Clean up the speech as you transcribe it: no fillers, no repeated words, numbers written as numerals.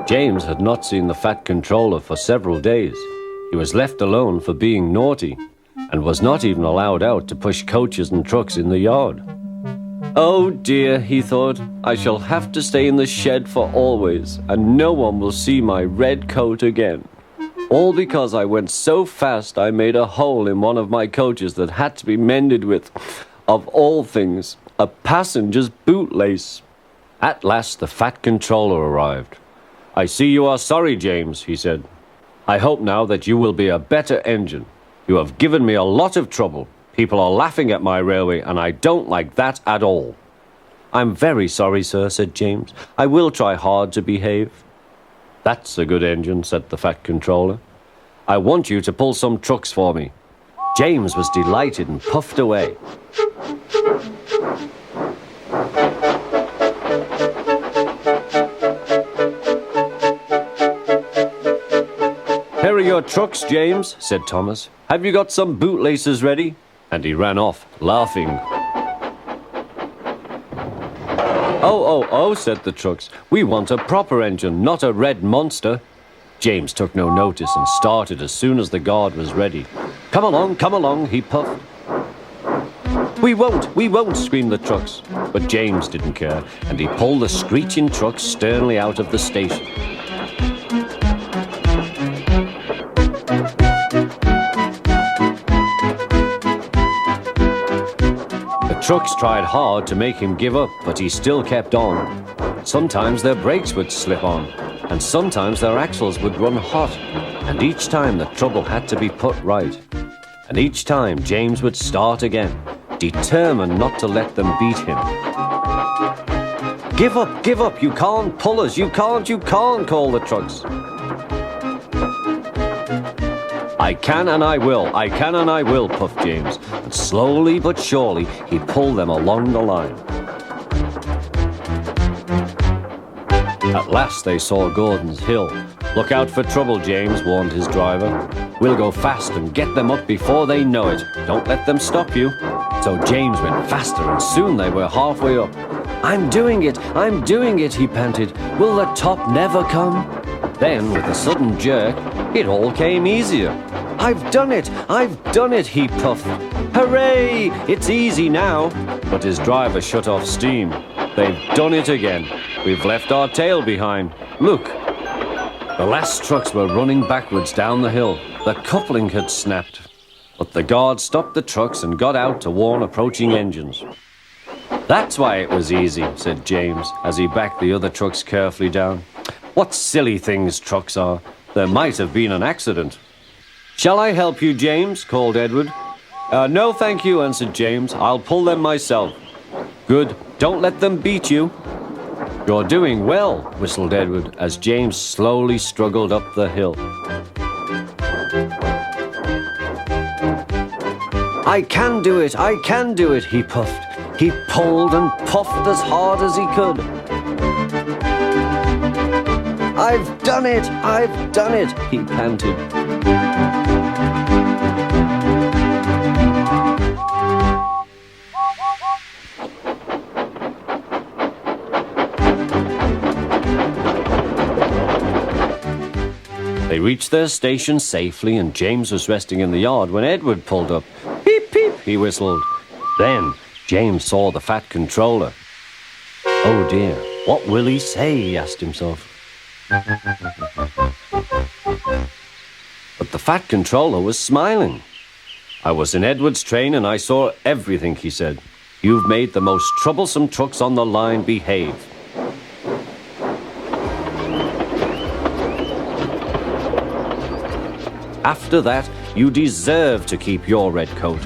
James had not seen the Fat Controller for several days. He was left alone for being naughty, and was not even allowed out to push coaches and trucks in the yard. Oh dear, he thought, I shall have to stay in the shed for always, and no one will see my red coat again. All because I went so fast I made a hole in one of my coaches that had to be mended with, of all things, a passenger's bootlace. At last the Fat Controller arrived. I see you are sorry, James, he said. I hope now that you will be a better engine. You have given me a lot of trouble. People are laughing at my railway, and I don't like that at all. I'm very sorry, sir, said James. I will try hard to behave. That's a good engine, said the Fat Controller. I want you to pull some trucks for me. James was delighted and puffed away. Here are your trucks, James, said Thomas. Have you got some bootlaces ready? And he ran off, laughing. Oh, said the trucks. We want a proper engine, not a red monster. James took no notice and started as soon as the guard was ready. Come along, he puffed. We won't, screamed the trucks. But James didn't care, and he pulled the screeching trucks sternly out of the station. The trucks tried hard to make him give up, but he still kept on. Sometimes their brakes would slip on, and sometimes their axles would run hot, and each time the trouble had to be put right. And each time James would start again, determined not to let them beat him. Give up, you can't pull us, you can't, called the trucks. I can and I will, puffed James, and slowly but surely he pulled them along the line. At last they saw Gordon's Hill. Look out for trouble, James, warned his driver. We'll go fast and get them up before they know it. Don't let them stop you. So James went faster, and soon they were halfway up. I'm doing it, he panted. Will the top never come? Then, with a sudden jerk, it all came easier. I've done it, he puffed. Hooray! It's easy now. But his driver shut off steam. They've done it again. We've left our tail behind. Look. The last trucks were running backwards down the hill. The coupling had snapped. But the guard stopped the trucks and got out to warn approaching engines. That's why it was easy, said James, as he backed the other trucks carefully down. What silly things trucks are. There might have been an accident. Shall I help you, James? Called Edward. No, thank you, answered James. I'll pull them myself. Good. Don't let them beat you. You're doing well, whistled Edward, as James slowly struggled up the hill. I can do it, he puffed. He pulled and puffed as hard as he could. I've done it, he panted. They reached their station safely, and James was resting in the yard when Edward pulled up. Peep, peep, he whistled. Then James saw the Fat Controller. Oh dear, what will he say, he asked himself. But the Fat Controller was smiling. I was in Edward's train and I saw everything, he said. You've made the most troublesome trucks on the line behave. After that, you deserve to keep your red coat.